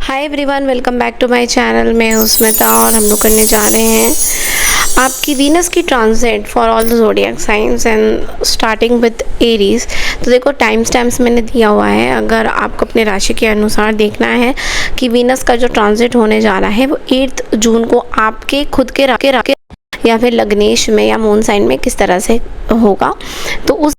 Hi everyone, welcome back to my channel. मैं हूं स्मिता और हम लोग करने जा रहे हैं आपकी वीनस की transit for all the zodiac science and starting with Aries. तो देखो टाइम स्टैम्प्स मैंने दिया हुआ है। अगर आपको अपने राशि के अनुसार देखना है कि वीनस का जो ट्रांजिट होने जा रहा है वो 8 जून को आपके खुद के राके या फिर लग्नेश में या मून साइन में किस तरह से होगा, तो उस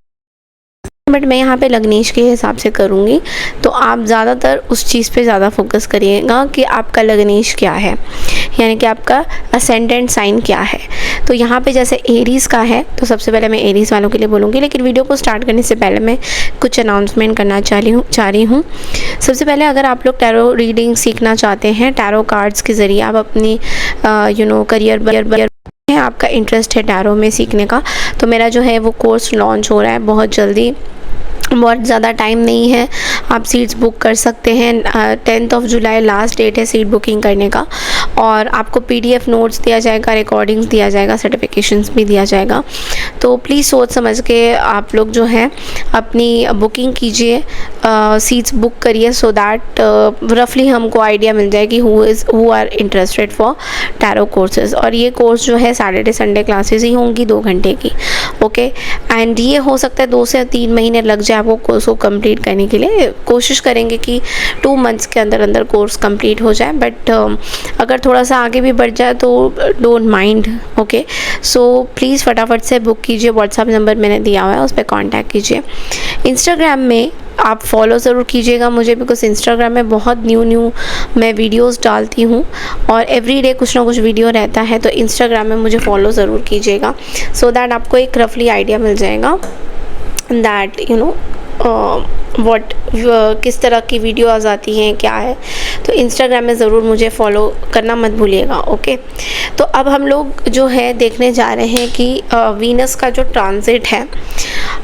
बट मैं यहाँ पे लग्नेश के हिसाब से करूँगी। तो आप ज़्यादातर उस चीज़ पे ज़्यादा फोकस करिएगा कि आपका लग्नेश क्या है, यानी कि आपका असेंडेंट साइन क्या है। तो यहाँ पे जैसे एरीज़ का है तो सबसे पहले मैं एरीज़ वालों के लिए बोलूँगी, लेकिन वीडियो को स्टार्ट करने से पहले मैं कुछ अनाउंसमेंट करना चाह रही हूँ। सबसे पहले अगर आप लोग टैरो रीडिंग सीखना चाहते हैं, टैरो कार्ड्स के ज़रिए आप अपनी करियर आपका इंटरेस्ट है टैरो में सीखने का, तो मेरा जो है वो कोर्स लॉन्च हो रहा है बहुत जल्दी। बहुत ज़्यादा टाइम नहीं है, आप सीट्स बुक कर सकते हैं। 10 जुलाई लास्ट डेट है सीट बुकिंग करने का। और आपको PDF नोट्स दिया जाएगा, रिकॉर्डिंग्स दिया जाएगा, सर्टिफिकेशंस भी दिया जाएगा। तो प्लीज़ सोच समझ के आप लोग जो है अपनी बुकिंग कीजिए, सीट्स बुक करिए, सो दैट रफली हमको आइडिया मिल जाए कि who are interested for tarot courses. और ये कोर्स जो है सैटरडे संडे क्लासेस ही होंगी 2 घंटे की, ओके। एंड ये हो सकता है 2 से 3 महीने लग जाए आपको कोर्स को कंप्लीट करने के लिए। कोशिश करेंगे कि 2 मंथ्स के अंदर अंदर कोर्स कंप्लीट हो जाए, बट अगर थोड़ा सा आगे भी बढ़ जाए तो don't mind, okay. So please फटाफट से बुक कीजिए। व्हाट्सएप नंबर मैंने दिया हुआ है, उस पर कॉन्टैक्ट कीजिए। इंस्टाग्राम में आप फॉलो ज़रूर कीजिएगा मुझे, बिकॉज इंस्टाग्राम में बहुत न्यू मैं वीडियोस डालती हूँ और एवरीडे कुछ ना कुछ वीडियो रहता है। तो इंस्टाग्राम में मुझे फॉलो ज़रूर कीजिएगा, सो दैट आपको एक रफली आइडिया मिल जाएगा दैट यू नो किस तरह की वीडियोस आती हैं, क्या है। तो इंस्टाग्राम में ज़रूर मुझे फॉलो करना मत भूलिएगा, ओके। तो अब हम लोग जो है देखने जा रहे हैं कि वीनस का जो ट्रांजिट है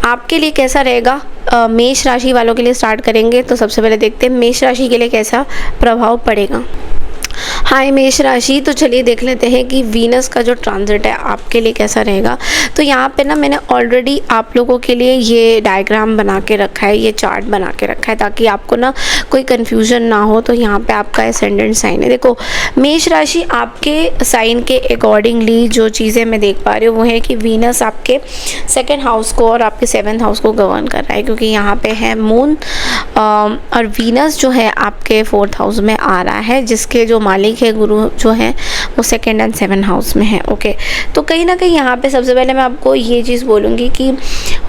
आपके लिए कैसा रहेगा। मेष राशि वालों के लिए स्टार्ट करेंगे। तो सबसे पहले देखते हैं मेष राशि के लिए कैसा प्रभाव पड़ेगा। हाय मेष राशि, तो चलिए देख लेते हैं कि वीनस का जो ट्रांजिट है आपके लिए कैसा रहेगा। तो यहाँ पे ना मैंने ऑलरेडी आप लोगों के लिए ये डायग्राम बना के रखा है, ये चार्ट बना के रखा है, ताकि आपको ना कोई कन्फ्यूजन ना हो। तो यहाँ पे आपका एसेंडेंट साइन है। देखो मेष राशि आपके साइन के अकॉर्डिंगली जो चीज़ें मैं देख पा रही हूँ वो है कि वीनस आपके 2nd हाउस को और आपके 7th हाउस को गवर्न कर रहा है, क्योंकि यहाँ पे है मून और वीनस जो है आपके 4th हाउस में आ रहा है, जिसके जो मालिक है गुरु जो है वो 2nd एंड 7th हाउस में है, ओके। तो कहीं ना कहीं यहाँ पे सबसे पहले मैं आपको ये चीज़ बोलूँगी कि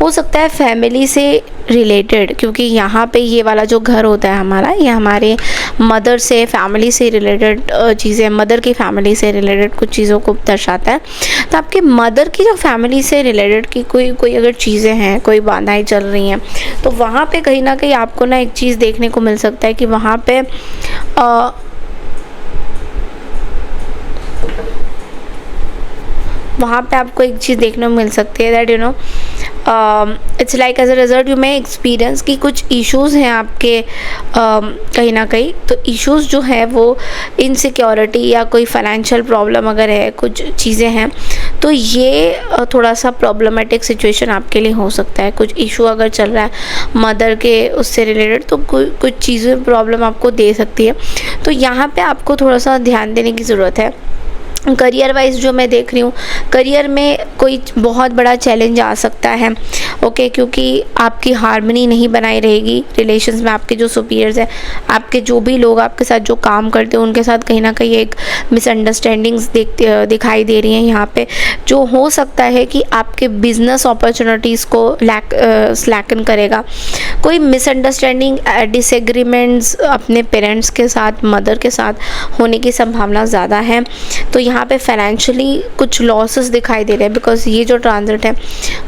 हो सकता है फैमिली से रिलेटेड, क्योंकि यहाँ पे ये वाला जो घर होता है हमारा, ये हमारे मदर से फैमिली से रिलेटेड चीज़ें, मदर की फैमिली से रिलेटेड कुछ चीज़ों को दर्शाता है। तो आपके मदर की जो फैमिली से रिलेटेड की कोई अगर चीज़ें हैं, कोई बाधाएं चल रही हैं, तो वहाँ पे कहीं ना कहीं आपको ना एक चीज़ देखने को मिल सकता है कि वहाँ पे आपको एक चीज़ देखने को मिल सकती है that you know it's like as a result you may experience कि कुछ इश्यूज़ हैं आपके कहीं ना कहीं। तो इश्यूज़ जो है वो इनसिक्योरिटी या कोई फाइनेंशियल प्रॉब्लम अगर है, कुछ चीज़ें हैं, तो ये थोड़ा सा प्रॉब्लमेटिक सिचुएशन आपके लिए हो सकता है। कुछ इशू अगर चल रहा है मदर के उससे रिलेटेड, तो कुछ चीज़ें प्रॉब्लम आपको दे सकती है। तो यहाँ पे आपको थोड़ा सा ध्यान देने की ज़रूरत है। करियर वाइज जो मैं देख रही हूँ, करियर में कोई बहुत बड़ा चैलेंज आ सकता है, ओके, क्योंकि आपकी हार्मनी नहीं बनाई रहेगी रिलेशंस में। आपके जो सुपीरियर्स हैं, आपके जो भी लोग आपके साथ जो काम करते हैं, उनके साथ कहीं ना कहीं एक मिसअंडरस्टैंडिंग्स दिखाई दे रही हैं यहाँ पे, जो हो सकता है कि आपके बिजनेस अपॉर्चुनिटीज़ को स्लैकन करेगा। कोई मिसअंडरस्टैंडिंग, डिसएग्रीमेंट्स अपने पेरेंट्स के साथ, मदर के साथ होने की संभावना ज़्यादा है। तो यहाँ पे फाइनेंशियली कुछ लॉसेस दिखाई दे रहे हैं, बिकॉज ये जो ट्रांजिट है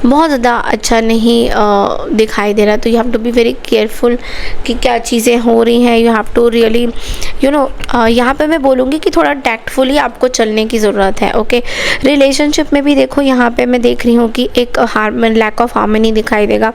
बहुत ज़्यादा अच्छा नहीं दिखाई दे रहा है। तो you have to be very careful कि क्या चीज़ें हो रही हैं। You have to really you know यहाँ पे मैं बोलूँगी कि थोड़ा टैक्टफुली आपको चलने की ज़रूरत है, ओके। रिलेशनशिप में भी देखो, यहाँ पे मैं देख रही हूँ कि एक लैक ऑफ हार्मनी दिखाई देगा।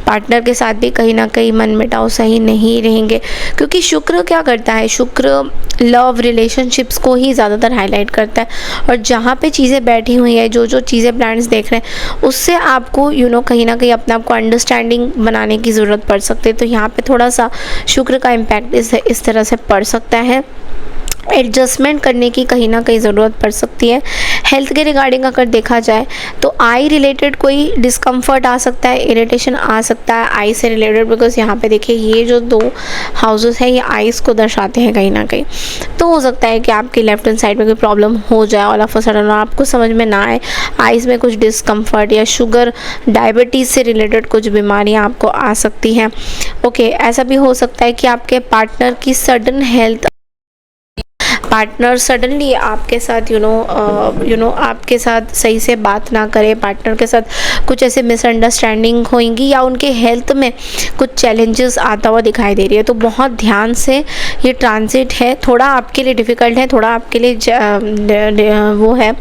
पार्टनर के साथ भी कहीं ना कहीं मनमुटाव सही नहीं रहेंगे, क्योंकि शुक्र क्या करता है, शुक्र लव रिलेशनशिप्स को ही ज़्यादातर हाईलाइट करता सकता है। और जहाँ पे चीज़ें बैठी हुई है, जो जो चीज़ें प्लान्स देख रहे हैं, उससे आपको कहीं ना कहीं अपने आप को अंडरस्टैंडिंग बनाने की ज़रूरत पड़ सकती है। तो यहाँ पे थोड़ा सा शुक्र का इम्पैक्ट इस तरह से पड़ सकता है। एडजस्टमेंट करने की कहीं ना कहीं ज़रूरत पड़ सकती है। हेल्थ के रिगार्डिंग अगर देखा जाए तो आई रिलेटेड कोई डिस्कम्फर्ट आ सकता है, इरिटेशन आ सकता है आई से रिलेटेड, बिकॉज यहाँ पे देखिए ये जो 2 हाउसेस हैं ये आइज़ को दर्शाते हैं कहीं ना कहीं। तो हो सकता है कि आपकी लेफ्ट हैंड साइड में कोई प्रॉब्लम हो जाए ऑल ऑफ अ सडन, आपको समझ में ना आए, आइज़ में कुछ डिस्कम्फर्ट या शुगर डायबिटीज़ से रिलेटेड कुछ बीमारियाँ आपको आ सकती हैं। ओके, ऐसा भी हो सकता है कि आपके पार्टनर की सडन हेल्थ, पार्टनर सडनली आपके साथ आपके साथ सही से बात ना करे, पार्टनर के साथ कुछ ऐसे मिसअंडरस्टैंडिंग होंगी या उनके हेल्थ में कुछ चैलेंजेस आता हुआ दिखाई दे रही है। तो बहुत ध्यान से ये ट्रांजिट है, थोड़ा आपके लिए डिफ़िकल्ट है, थोड़ा आपके लिए वो है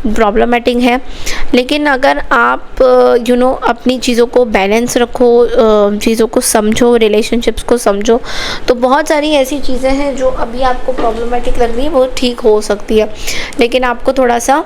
प्रॉब्लमेटिक है। लेकिन अगर आप अपनी चीज़ों को बैलेंस रखो, चीज़ों को समझो, रिलेशनशिप्स को समझो, तो बहुत सारी ऐसी चीज़ें हैं जो अभी आपको प्रॉब्लमेटिक लग रही है वो ठीक हो सकती है। लेकिन आपको थोड़ा सा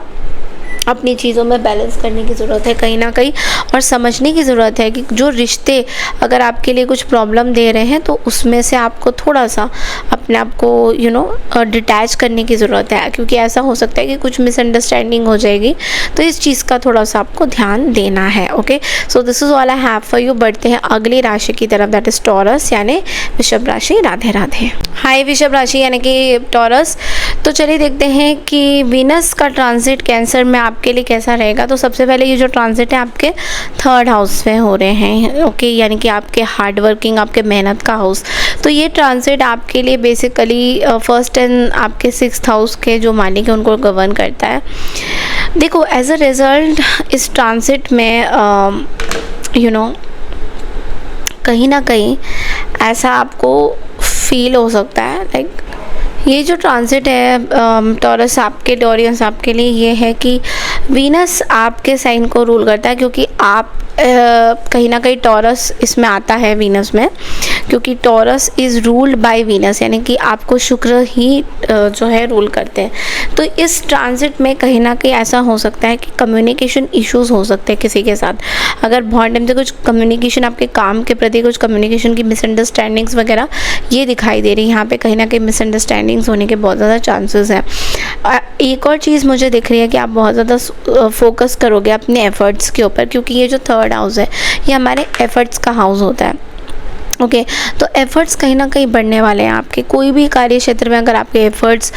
अपनी चीज़ों में बैलेंस करने की ज़रूरत है कहीं ना कहीं, और समझने की ज़रूरत है कि जो रिश्ते अगर आपके लिए कुछ प्रॉब्लम दे रहे हैं तो उसमें से आपको थोड़ा सा अपने आप को डिटैच करने की ज़रूरत है, क्योंकि ऐसा हो सकता है कि कुछ मिसअंडरस्टैंडिंग हो जाएगी। तो इस चीज़ का थोड़ा सा आपको ध्यान देना है। Okay, so this is all I have for you. बढ़ते हैं अगली राशि की तरफ, दैट इज़ टॉरस यानी वृषभ राशि। राधे राधे। हाय वृषभ राशि यानी कि टॉरस। तो चलिए देखते हैं कि वीनस का ट्रांजिट कैंसर में आपके लिए कैसा रहेगा। तो सबसे पहले ये जो ट्रांजिट है आपके 3rd हाउस में हो रहे हैं। ओके, यानी कि आपके हार्ड वर्किंग, आपके मेहनत का हाउस। तो ये ट्रांजिट आपके लिए बेसिकली 1st एंड आपके 6th हाउस के जो मालिक हैं उनको गवर्न करता है। देखो, एज अ रिज़ल्ट इस ट्रांजिट में कहीं ना कहीं ऐसा आपको फील हो सकता है, लाइक ये जो ट्रांजिट है टॉरस आपके टॉरियंस आपके लिए ये है कि वीनस आपके साइन को रूल करता है, क्योंकि आप कहीं ना कहीं टॉरस इसमें आता है वीनस में, क्योंकि taurus is ruled by Venus, यानी कि आपको शुक्र ही जो है रूल करते हैं। तो इस ट्रांजिट में कहीं ना कहीं ऐसा हो सकता है कि कम्युनिकेशन इश्यूज़ हो सकते हैं किसी के साथ। अगर बहुत टाइम से कुछ कम्युनिकेशन, आपके काम के प्रति कुछ कम्युनिकेशन की मिसअंडरस्टैंडिंग्स वगैरह ये दिखाई दे रही है, यहाँ पे कहीं ना कहीं मिसअंडरस्टैंडिंग्स होने के बहुत ज़्यादा चांसेस हैं। एक और चीज़ मुझे दिख रही है कि आप बहुत ज़्यादा फोकस करोगे अपने एफ़र्ट्स के ऊपर, क्योंकि ये जो 3rd हाउस है ये हमारे एफ़र्ट्स का हाउस होता है। ओके, तो एफ़र्ट्स कहीं ना कहीं बढ़ने वाले हैं आपके। कोई भी कार्य क्षेत्र में अगर आपके एफ़र्ट्स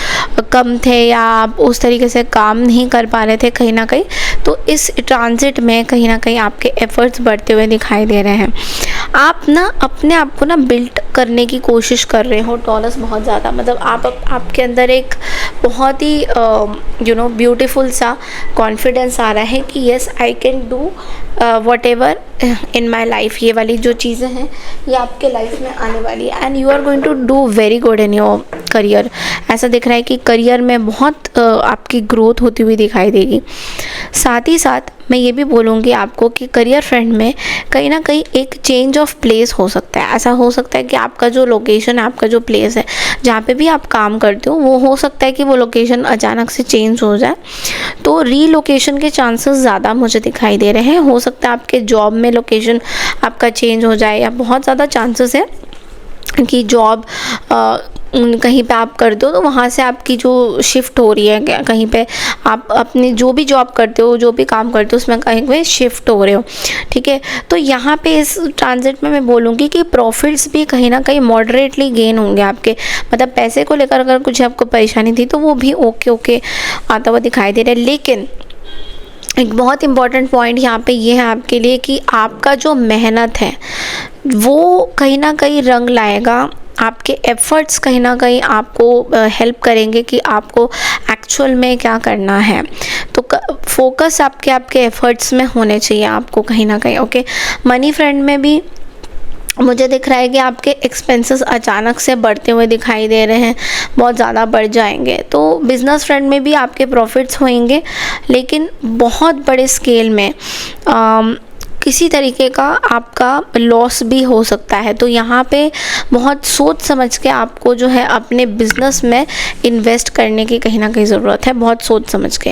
कम थे या आप उस तरीके से काम नहीं कर पा रहे थे कहीं ना कहीं, तो इस ट्रांजिट में कहीं ना कहीं आपके एफ़र्ट्स बढ़ते हुए दिखाई दे रहे हैं। आप अपने आप को बिल्ड करने की कोशिश कर रहे हो टॉरस बहुत ज़्यादा, मतलब आपके अंदर एक बहुत ही ब्यूटीफुल सा कॉन्फिडेंस आ रहा है कि yes I can do what ever in my life. ये वाली जो चीज़ें हैं ये आपके लाइफ में आने वाली है, and you are going to do very good in your career. ऐसा दिख रहा है कि करियर में बहुत आपकी ग्रोथ होती हुई दिखाई देगी। साथ ही साथ मैं ये भी बोलूँगी आपको कि करियर फ्रंट में कहीं ना कहीं एक चेंज ऑफ प्लेस हो सकता है। ऐसा हो सकता है कि आपका जो लोकेशन है, आपका जो प्लेस है जहाँ पे भी आप काम करते हो, वो हो सकता है कि वो लोकेशन अचानक से चेंज हो जाए। तो रीलोकेशन के चांसेस ज़्यादा मुझे दिखाई दे रहे हैं। हो सकता है आपके जॉब में लोकेशन आपका चेंज हो जाए, या बहुत ज़्यादा चांसेस है कि जॉब कहीं पे आप करते हो तो वहाँ से आपकी जो शिफ्ट हो रही है, कहीं पे आप अपनी जो भी जॉब करते हो, जो भी काम करते हो, उसमें कहीं पे शिफ्ट हो रहे हो। ठीक है, तो यहाँ पे इस ट्रांजिट में मैं बोलूँगी कि प्रॉफिट्स भी कहीं ना कहीं मॉडरेटली गेन होंगे आपके, मतलब पैसे को लेकर अगर कुछ आपको परेशानी थी तो वो भी ओके आता हुआ दिखाई दे रहा है। लेकिन एक बहुत इम्पॉर्टेंट पॉइंट यहाँ पे ये है आपके लिए कि आपका जो मेहनत है वो कहीं ना कहीं रंग लाएगा। आपके एफ़र्ट्स कहीं ना कहीं आपको हेल्प करेंगे कि आपको एक्चुअल में क्या करना है। तो फोकस आपके एफ़र्ट्स में होने चाहिए आपको कहीं ना कहीं। ओके, मनी फ्रंट में भी मुझे दिख रहा है कि आपके एक्सपेंसेस अचानक से बढ़ते हुए दिखाई दे रहे हैं, बहुत ज़्यादा बढ़ जाएंगे। तो बिज़नेस फ्रंट में भी आपके प्रॉफिट्स होंगे, लेकिन बहुत बड़े स्केल में किसी तरीके का आपका लॉस भी हो सकता है। तो यहाँ पे बहुत सोच समझ के आपको जो है अपने बिजनेस में इन्वेस्ट करने की कहीं ना कहीं ज़रूरत है, बहुत सोच समझ के।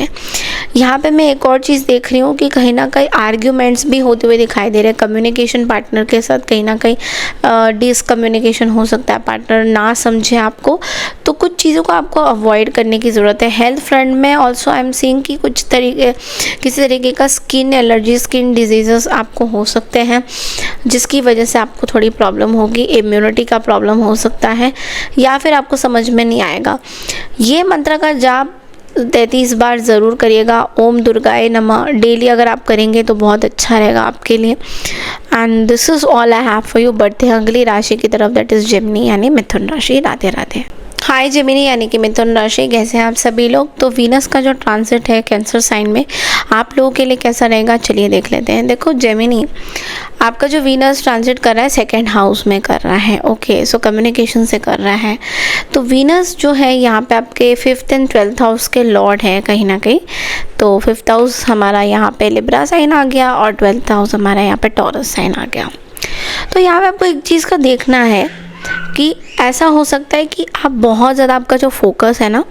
यहाँ पे मैं एक और चीज़ देख रही हूँ कि कहीं ना कहीं आर्ग्यूमेंट्स भी होते हुए दिखाई दे रहे हैं। कम्युनिकेशन पार्टनर के साथ कहीं ना कहीं डिसकम्युनिकेशन हो सकता है, पार्टनर ना समझे आपको, तो कुछ चीज़ों को आपको अवॉइड करने की ज़रूरत है। हेल्थ फ्रंट में ऑल्सो आई एम सीइंग कि किसी तरीके का स्किन एलर्जी, स्किन डिजीज़ेस आपको हो सकते हैं, जिसकी वजह से आपको थोड़ी प्रॉब्लम होगी, इम्यूनिटी का प्रॉब्लम हो सकता है, या फिर आपको समझ में नहीं आएगा। ये मंत्र का जाप 33 बार ज़रूर करिएगा। ओम दुर्गाय नमः डेली अगर आप करेंगे तो बहुत अच्छा रहेगा आपके लिए। And this is all I have for you. बढ़ते हैं अगली राशि की तरफ, दैट इज़ जेमिनी यानी मिथुन राशि। राधे राधे। हाय जेमिनी यानी कि मिथुन राशि, कैसे हैं आप सभी लोग। तो वीनस का जो ट्रांसिट है कैंसर साइन में आप लोगों के लिए कैसा रहेगा, चलिए देख लेते हैं। देखो जेमिनी, आपका जो वीनस ट्रांसिट कर रहा है सेकंड हाउस में कर रहा है, ओके, सो कम्युनिकेशन से कर रहा है। तो वीनस जो है यहाँ पे आपके 5th एंड 12th हाउस के लॉर्ड है कहीं ना कहीं। तो 5th हाउस हमारा यहाँ पे लिब्रा साइन आ गया और 12th हाउस हमारा यहाँ पे टॉरस साइन आ गया। तो यहाँ पे आपको एक चीज़ का देखना है कि ऐसा हो सकता है कि आप बहुत ज़्यादा, आपका जो फोकस है ना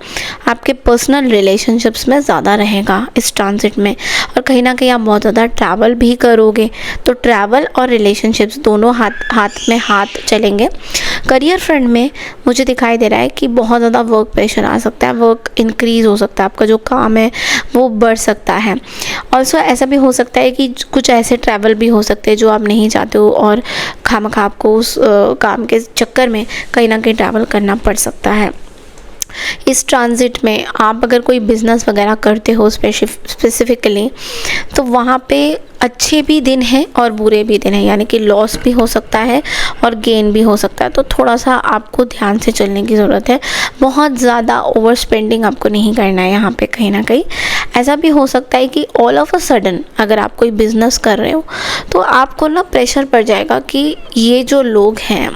आपके पर्सनल रिलेशनशिप्स में ज़्यादा रहेगा इस ट्रांजिट में, और कहीं ना कहीं आप बहुत ज़्यादा ट्रैवल भी करोगे। तो ट्रैवल और रिलेशनशिप्स दोनों हाथ में हाथ चलेंगे। करियर फ्रंट में मुझे दिखाई दे रहा है कि बहुत ज़्यादा वर्क प्रेशर आ सकता है, वर्क इंक्रीज़ हो सकता है, आपका जो काम है वो बढ़ सकता है। ऑल्सो ऐसा भी हो सकता है कि कुछ ऐसे ट्रैवल भी हो सकते हैं जो आप नहीं चाहते हो, और खामखा आपको उस काम के चक्कर में कहीं ना कहीं ट्रैवल करना पड़ सकता है। इस ट्रांजिट में आप अगर कोई बिज़नेस वगैरह करते हो स्पेसिफिकली, तो वहाँ पे अच्छे भी दिन हैं और बुरे भी दिन हैं, यानी कि लॉस भी हो सकता है और गेन भी हो सकता है। तो थोड़ा सा आपको ध्यान से चलने की ज़रूरत है, बहुत ज़्यादा ओवर स्पेंडिंग आपको नहीं करना है यहाँ पे। कहीं ना कहीं ऐसा भी हो सकता है कि ऑल ऑफ अ सडन अगर आप कोई बिज़नेस कर रहे हो तो आपको ना प्रेशर पड़ जाएगा कि ये जो लोग हैं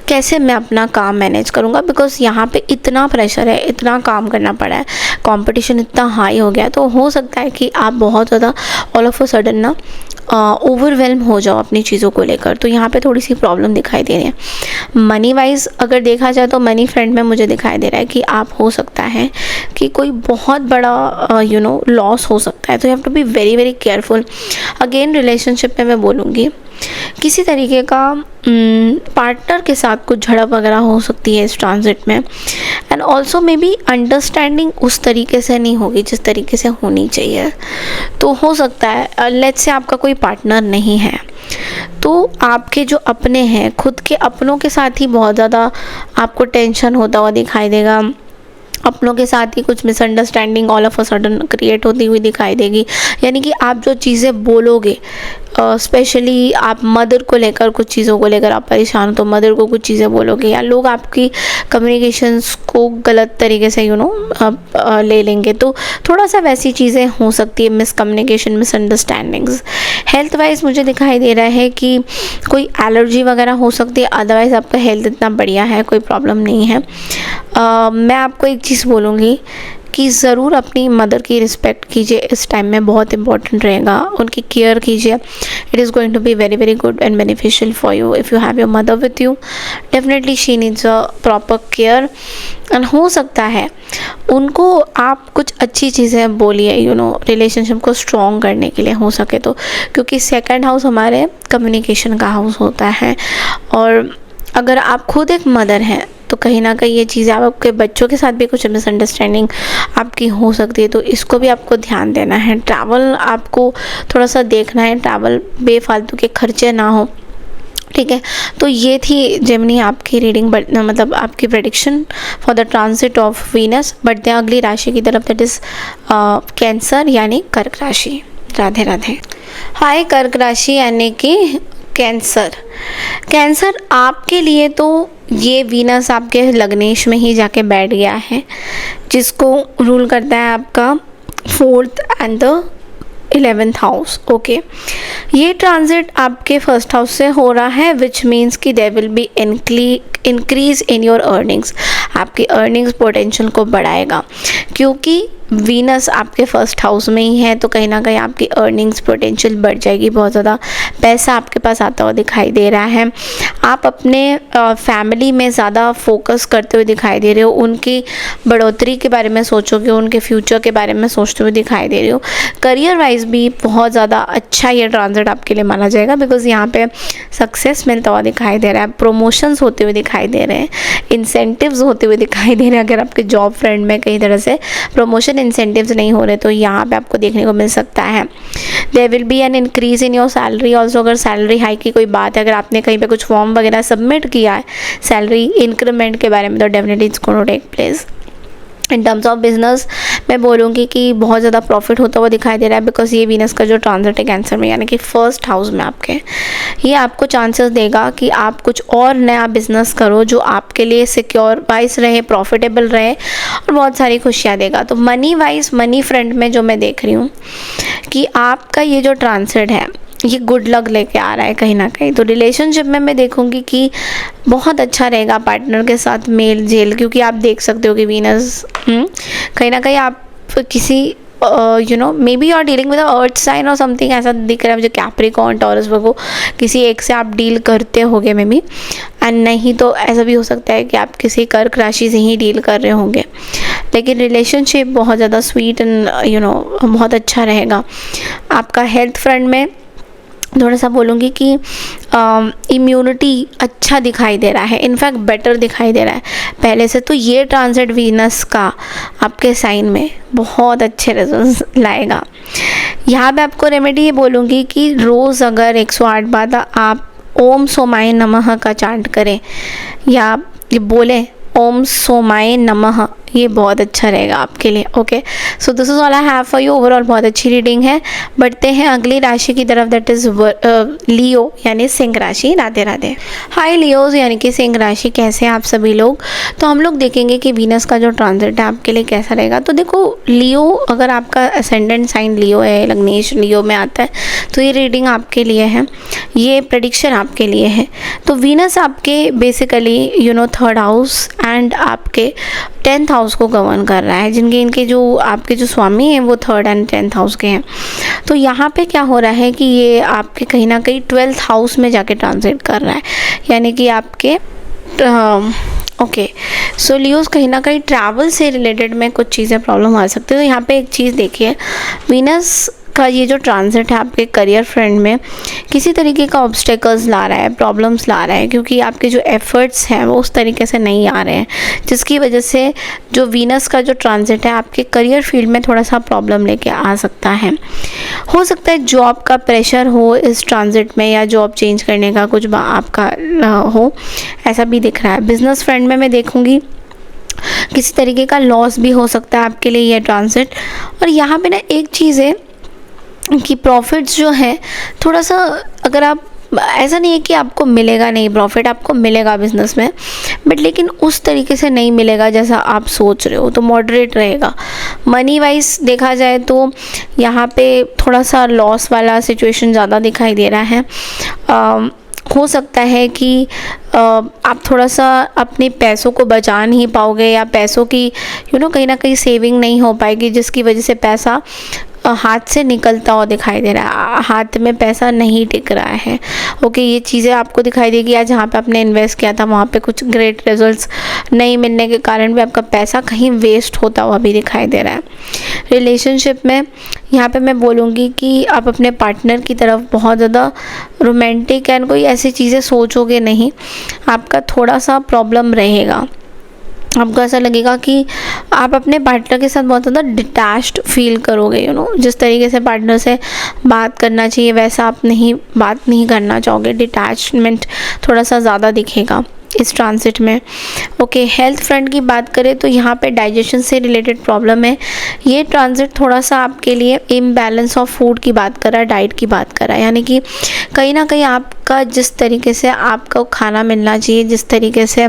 कैसे मैं अपना काम मैनेज करूँगा, बिकॉज यहाँ पे इतना प्रेशर है, इतना काम करना पड़ा है, कंपटीशन इतना हाई हो गया। तो हो सकता है कि आप बहुत ज़्यादा ऑल ऑफ अ सडन ना ओवरवेल्म हो जाओ अपनी चीज़ों को लेकर। तो यहाँ पे थोड़ी सी प्रॉब्लम दिखाई दे रही है। मनी वाइज अगर देखा जाए तो मनी फ्रंट में मुझे दिखाई दे रहा है कि आप हो सकता है कि कोई बहुत बड़ा लॉस हो सकता है। तो you have to be very very careful. Again relationship में मैं बोलूँगी किसी तरीके का पार्टनर के साथ कुछ झड़प वगैरह हो सकती है इस ट्रांजिट में। And also may be understanding उस तरीके से नहीं होगी जिस तरीके से होनी चाहिए। तो हो सकता है लेट्स से आपका कोई पार्टनर नहीं है, तो आपके जो अपने हैं, खुद के अपनों के साथ ही बहुत ज़्यादा आपको टेंशन होता हुआ दिखाई देगा। अपनों के साथ ही कुछ misunderstanding all of a sudden create होती हुई दिखाई देगी। यानी कि आप जो चीज़ें बोलोगे, स्पेशली आप मदर को लेकर, कुछ चीज़ों को लेकर आप परेशान हो तो मदर को कुछ चीज़ें बोलोगे, या लोग आपकी कम्युनिकेशंस को गलत तरीके से ले लेंगे। तो थोड़ा सा वैसी चीज़ें हो सकती है, मिसकम्युनिकेशन, मिसअंडरस्टैंडिंग्स। हेल्थ वाइज मुझे दिखाई दे रहा है कि कोई एलर्जी वगैरह हो सकती है, अदरवाइज़ आपका हेल्थ इतना बढ़िया है, कोई प्रॉब्लम नहीं है। मैं आपको एक चीज़ बोलूँगी कि ज़रूर अपनी मदर की रिस्पेक्ट कीजिए, इस टाइम में बहुत इंपॉर्टेंट रहेगा, उनकी केयर कीजिए। It is going to be very very good and beneficial for you if you have your mother with you. Definitely she needs a proper care. And हो सकता है उनको आप कुछ अच्छी चीज़ें बोलिए, रिलेशनशिप को स्ट्रॉन्ग करने के लिए हो सके तो, क्योंकि सेकंड हाउस हमारे कम्युनिकेशन का हाउस होता है। और अगर आप खुद एक मदर हैं तो कहीं ना कहीं ये चीज़ें आप आपके बच्चों के साथ भी कुछ मिसअंडरस्टैंडिंग आपकी हो सकती है, तो इसको भी आपको ध्यान देना है। ट्रैवल आपको थोड़ा सा देखना है, ट्रैवल बेफालतू के खर्चे ना हो, ठीक है। तो ये थी जेमिनी आपकी रीडिंग, मतलब आपकी prediction for the transit of Venus. बढ़ते हैं अगली राशि की तरफ, दैट इज़ कैंसर यानी कर्क राशि। राधे राधे। हाय कर्क राशि यानी कि कैंसर आपके लिए तो ये वीनस आपके लग्नेश में ही जाके बैठ गया है, जिसको रूल करता है आपका 4th and the 11th house, okay. ये ट्रांजिट आपके 1st हाउस से हो रहा है, विच मीन्स कि there will be increase in your earnings. आपकी अर्निंग्स पोटेंशियल को बढ़ाएगा, क्योंकि वीनस आपके फर्स्ट हाउस में ही है, तो कहीं ना कहीं आपकी अर्निंग्स पोटेंशियल बढ़ जाएगी, बहुत ज़्यादा पैसा आपके पास आता हुआ दिखाई दे रहा है। आप अपने फैमिली में ज़्यादा फोकस करते हुए दिखाई दे रहे हो, उनकी बढ़ोतरी के बारे में सोचोगे, उनके फ्यूचर के बारे में सोचते हुए दिखाई दे रहे हो। करियर वाइज भी बहुत ज़्यादा अच्छा ये ट्रांजिट आपके लिए माना जाएगा, बिकॉज यहाँ पे सक्सेस मिलता हुआ दिखाई दे रहा है, प्रमोशंस होते हुए दिखाई दे रहे हैं, इंसेंटिव्स होते हुए दिखाई दे रहे हैं। अगर आपके जॉब फ्रेंड में कई तरह से प्रमोशन इंसेंटिव्स नहीं हो रहे तो यहाँ पे आपको देखने को मिल सकता है। There will be an increase in your salary also. अगर सैलरी हाइक की कोई बात है, अगर आपने कहीं पे कुछ फॉर्म वगैरह सबमिट किया है सैलरी इंक्रीमेंट के बारे में, तो definitely it's gonna take place. In terms of business मैं बोलूँगी कि बहुत ज़्यादा प्रॉफिट होता हुआ दिखाई दे रहा है, बिकॉज ये वीनस का जो ट्रांजिट है कैंसर में, यानी कि फर्स्ट हाउस में आपके, ये आपको चांसेस देगा कि आप कुछ और नया बिजनेस करो जो आपके लिए सिक्योर वाइज रहे, प्रॉफिटेबल रहे और बहुत सारी खुशियाँ देगा। तो मनी वाइज, मनी फ्रंट में जो मैं देख रही हूँ कि आपका ये जो ट्रांजिट है ये गुड लक लेके आ रहा है कहीं ना कहीं। तो रिलेशनशिप में मैं देखूंगी कि बहुत अच्छा रहेगा पार्टनर के साथ मेल जेल, क्योंकि आप देख सकते हो कि वीनस कहीं ना कहीं आप किसी maybe you are dealing with earth sign और समथिंग, ऐसा दिख रहा है मुझे, कैप्रिकॉर्न, टॉरस को किसी एक से आप डील करते होगे मे बी, एंड नहीं तो ऐसा भी हो सकता है कि आप किसी कर्क राशि से ही डील कर रहे होंगे। लेकिन रिलेशनशिप बहुत ज़्यादा स्वीट एंड बहुत अच्छा रहेगा। आपका हेल्थ फ्रंट में थोड़ा सा बोलूँगी कि इम्यूनिटी अच्छा दिखाई दे रहा है, इनफैक्ट बेटर दिखाई दे रहा है पहले से। तो ये ट्रांजिट वीनस का आपके साइन में बहुत अच्छे रिजल्ट्स लाएगा। यहाँ पे आपको रेमेडी ये बोलूँगी कि रोज़ अगर 108 बार आप ओम सोमाय नमः का चांट करें या ये बोलें ओम सोमाय नमः, ये बहुत अच्छा रहेगा आपके लिए। Okay, so this is all I have for you. Overall बहुत अच्छी रीडिंग है। बढ़ते हैं अगली राशि की तरफ, दैट इज़ लियो यानी सिंह राशि। राधे राधे। हाय लियोज यानी कि सिंह राशि, कैसे हैं आप सभी लोग। तो हम लोग देखेंगे कि वीनस का जो ट्रांजिट है आपके लिए कैसा रहेगा। तो देखो लियो, अगर आपका असेंडेंट साइन लियो है, लग्नेश लियो में आता है, तो ये रीडिंग आपके लिए है, ये प्रेडिक्शन आपके लिए है। तो वीनस आपके बेसिकली थर्ड हाउस एंड आपके 10th हाउस को गवर्न कर रहा है, जिनके इनके जो आपके जो स्वामी हैं वो 3rd एंड 10th हाउस के हैं। तो यहाँ पे क्या हो रहा है कि ये आपके कहीं ना कहीं 12th हाउस में जाके ट्रांजिट कर रहा है, यानी कि आपके ओके। सो लियोस कहीं ना कहीं ट्रैवल से रिलेटेड में कुछ चीज़ें प्रॉब्लम आ सकती है। तो यहाँ पे एक चीज़ देखिए, वीनस का ये जो ट्रांजिट है आपके करियर फ्रंट में किसी तरीके का ऑब्स्टेकल्स ला रहा है, प्रॉब्लम्स ला रहा है, क्योंकि आपके जो एफर्ट्स हैं वो उस तरीके से नहीं आ रहे हैं, जिसकी वजह से जो वीनस का जो ट्रांजिट है आपके करियर फील्ड में थोड़ा सा प्रॉब्लम लेके आ सकता है। हो सकता है जॉब का प्रेशर हो इस ट्रांजिट में, या जॉब चेंज करने का कुछ आपका हो, ऐसा भी दिख रहा है। बिजनेस फ्रंट में मैं देखूँगी किसी तरीके का लॉस भी हो सकता है आपके लिए ये ट्रांजिट। और यहाँ पे ना एक चीज़ है कि प्रॉफिट्स जो है थोड़ा सा, अगर आप, ऐसा नहीं है कि आपको मिलेगा नहीं प्रॉफिट, आपको मिलेगा बिजनेस में, बट लेकिन उस तरीके से नहीं मिलेगा जैसा आप सोच रहे हो, तो मॉडरेट रहेगा। मनी वाइज देखा जाए तो यहाँ पे थोड़ा सा लॉस वाला सिचुएशन ज़्यादा दिखाई दे रहा है। हो सकता है कि आप थोड़ा सा अपने पैसों को बचा नहीं पाओगे, या पैसों की कहीं ना कहीं सेविंग नहीं हो पाएगी, जिसकी वजह से पैसा हाथ से निकलता हुआ दिखाई दे रहा है, हाथ में पैसा नहीं टिक रहा है। ओके, ये चीज़ें आपको दिखाई देगी, या जहाँ पे आपने इन्वेस्ट किया था वहाँ पे कुछ ग्रेट रिजल्ट्स नहीं मिलने के कारण भी आपका पैसा कहीं वेस्ट होता हुआ भी दिखाई दे रहा है। रिलेशनशिप में यहाँ पे मैं बोलूँगी कि आप अपने पार्टनर की तरफ बहुत ज़्यादा रोमांटिक एंड कोई ऐसी चीज़ें सोचोगे नहीं, आपका थोड़ा सा प्रॉब्लम रहेगा। आपको ऐसा लगेगा कि आप अपने पार्टनर के साथ बहुत ज़्यादा डिटैच्ड फील करोगे, जिस तरीके से पार्टनर से बात करना चाहिए वैसा आप बात नहीं करना चाहोगे, डिटैचमेंट थोड़ा सा ज़्यादा दिखेगा इस ट्रांजिट में। ओके, हेल्थ फ्रंट की बात करें तो यहाँ पे डाइजेशन से रिलेटेड प्रॉब्लम है। ये ट्रांजिट थोड़ा सा आपके लिए इम्बैलेंस ऑफ फूड की बात कर रहा है, डाइट की बात कर रहा है, यानी कि कहीं ना कहीं आपका जिस तरीके से आपको खाना मिलना चाहिए, जिस तरीके से